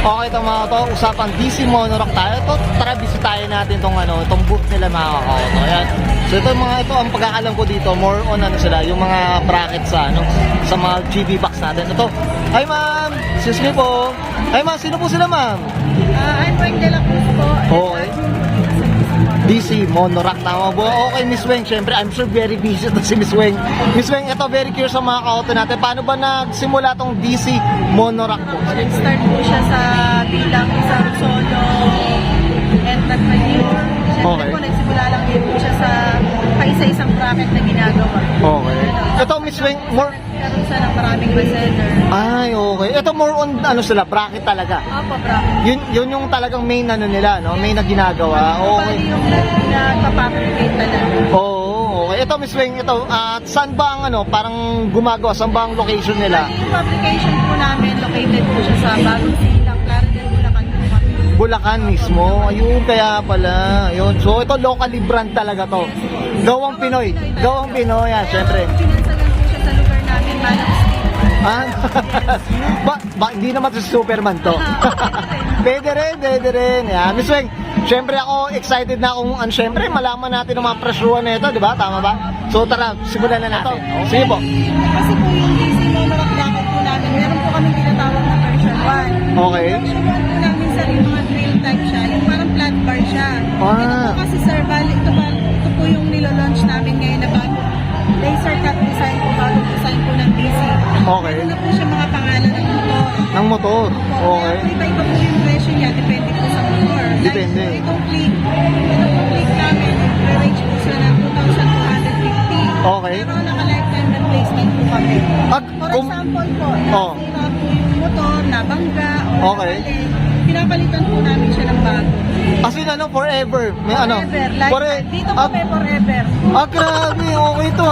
Okay, ito mga to, usapang DC Monorack tayo. Ito, tara bisitahin natin itong booth nila mga kakauto. Ayan. So ito ang pagkakalam ko dito, more on sila, yung mga bracket sa mga GB box natin. Ito, hi ma'am, excuse me po. Hi ma'am, sino po sila ma'am? I'm Weng de la Cruz po. Okay. DC Monorack, tama po. Okay, Miss Weng, syempre, I'm sure very busy ito si Miss Weng. Miss Weng, ito, very curious sa mga ka-auto natin. Paano ba nagsimula tong DC Monorack po? Nag-start po siya sa bilang isang solo entrepreneur. Siyempre Okay. po, nagsimula lang din po siya sa paisa-isang bracket na ginagawa. Okay. Ito, Miss Weng, more... Karoon sa ng maraming reseller. Ay, okay. Ito more on, sila, bracket talaga. Opo, bracket. Yun yung talagang main nila, no? Main na ginagawa. Okay. Bali yung nagpapabricate talaga. Oo, okay. Ito, Miss Weng, ito, saan ba ang parang gumagawa? Saan ba ang location nila? Bali yung fabrication po namin, located po siya sa Bagong Silang, Clarendon, Bulacan po kami. Bulacan mismo. Ayun, kaya pala. Ayun. So, ito, locally brand talaga to. Gawang Pinoy. Gawang Pinoy, yan, syempre. Pinansagan po siya sa lugar namin, Manang Ah, hindi naman si Superman to. Pwede rin. Yeah. Miss Weng, syempre ako excited na kung syempre malaman natin ang mga presyuhan nito, di ba? Tama ba? So tara, simulan na natin. Sige po. Kasi po yung DC Monorack bracket po namin, meron po kami tinatawag na version 1. Okay. Version 1 po namin sir, yung mga trail type siya, yung parang flat bar siya. Ito po kasi sir, bali, ito po yung nilo-launch namin ngayon na bago. Laser cut design po, bagong design po ng DC. Okay. Meron na po siya mga pangalan ng motor. Ng motor. Okay. Kaya iba-iba po yung presyo niya, depende po sa motor. Depende. Like, itong click namin, range po sila ng 2,250. Okay. Pero naka-lifetime replacement po kami. For example po, Oh. nasira po yung motor, nabangga, o Okay. nabalik, pinapalitan po namin siya ng bago. As in, forever. May Forever, lifetime. Dito po may forever. Grabe, okay to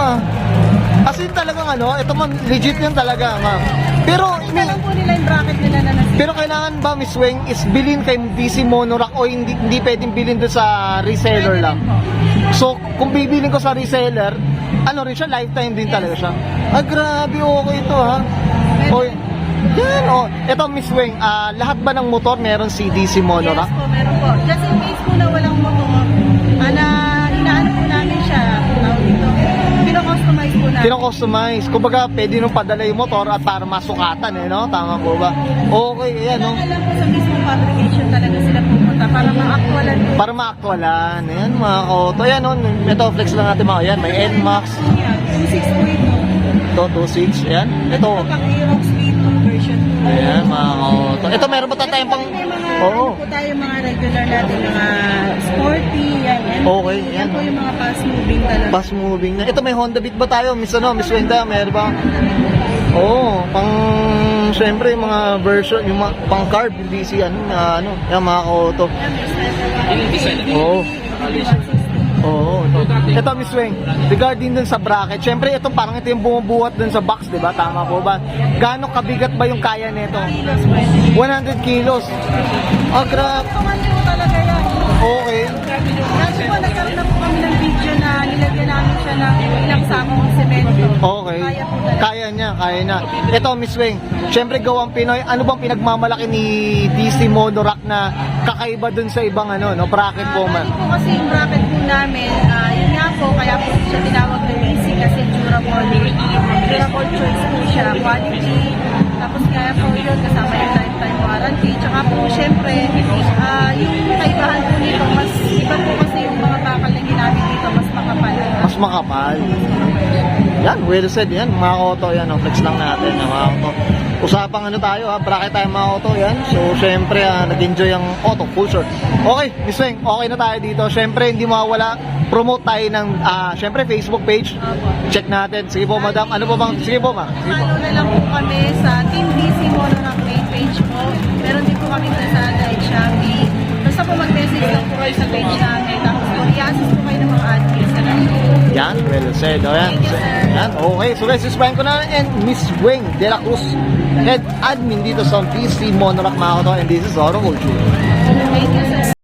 As in talagang ito man, legit yan talaga, ma'am. Pero, Ito lang po nila yung bracket nila na nasira. pero kailangan ba, Miss Weng, is bilhin kay DC Monorack o hindi pwedeng bilhin doon sa reseller lang? So, kung bibilin ko sa reseller, rin siya, lifetime din talaga siya. Grabe, okay ito, ha? Oy, yan, Ito, Miss Weng, lahat ba ng motor meron si DC Monorack? Yes po, meron po. Just in case po na walang motor, inaano po namin siya, tawag dito, pino-customize po namin. Pino-customize. Kumbaga, pwede nung padala yung motor at para masukatan, no? Tama po ba? Okay, ayan, no? Kailangan lang po sa mismong fabrication talaga sila pupunta para ma-actualan po. Para maaktualan. Ayan, mga kauto. Ayan, no? Ito, flex lang natin mga. Ayan, may NMAX. Yan, 26 po ito. Ito, 2.6. Ayan. Ito. Ito pang Aerox V2 version 2. Ayan, mga kauto. Ito, meron pa tayong pang... May mga, Oo. ano po tayo mga regular natin, mga sporty, yan. Okay, yan. Yan po yung mga fast moving talaga. Fast moving na. Ito, may Honda Beat ba tayo? Miss Wenda, meron ba? Pang... Siyempre, yung mga version, yung mga pang carb, DC, yan, mga kauto. Oo. Ito, Miss Weng, regarding dun sa bracket, syempre ito parang ito yung bumubuhat dun sa box, di ba? Tama po ba? Gaano kabigat ba yung kaya nito? 100 kilos. Grabe. Tuman po talaga yan. Okay. Kasi po, nagkaroon na po kami ng video na nilagyan namin siya ng ilang sakong semento. Okay. Kaya po talaga. Kaya niya. Ito, Miss Weng, syempre gawang Pinoy, ano bang pinagmamalaki ni DC Monorack na kakaiba dun sa ibang bracket po man? Bali po kasi yung bracket po namin, yun nga po, kaya po siya tinawag na DC kasi durable choice po siya, quality, tapos kaya po yun, kasama yung lifetime warranty, tsaka po syempre, yung kaibahan po nito, mas iba po kasi yung mga bakal na ginamit dito, mas makapal. Mas makapal. Yan, well said yan. Mga auto yan, flex lang natin. Mga auto. Usapang tayo, bracket tayo mga auto yan. So, syempre, nag-enjoy ang auto, full short. Okay, Miss Weng, okay na tayo dito. Syempre, hindi mawawala. Promote tayo ng, syempre, Facebook page. Check natin. Sige po, madam. Ano po bang? Sige po, ma. Sige po. Follow na lang po kami sa Team DC Monorack main page po. Meron din po kami sa at Shopee. Basta po mag-message lang po kayo sa page namin. Tapos po, i-assist po kayo ng mga admins na lang. Yan, well said. Yan. Thank you, sir. Yan, okay. So guys, subscribe ko na and Miss Weng de la Cruz, head admin dito sa DC Monorack mga auto, and this is Auto Culture. Thank you, sir.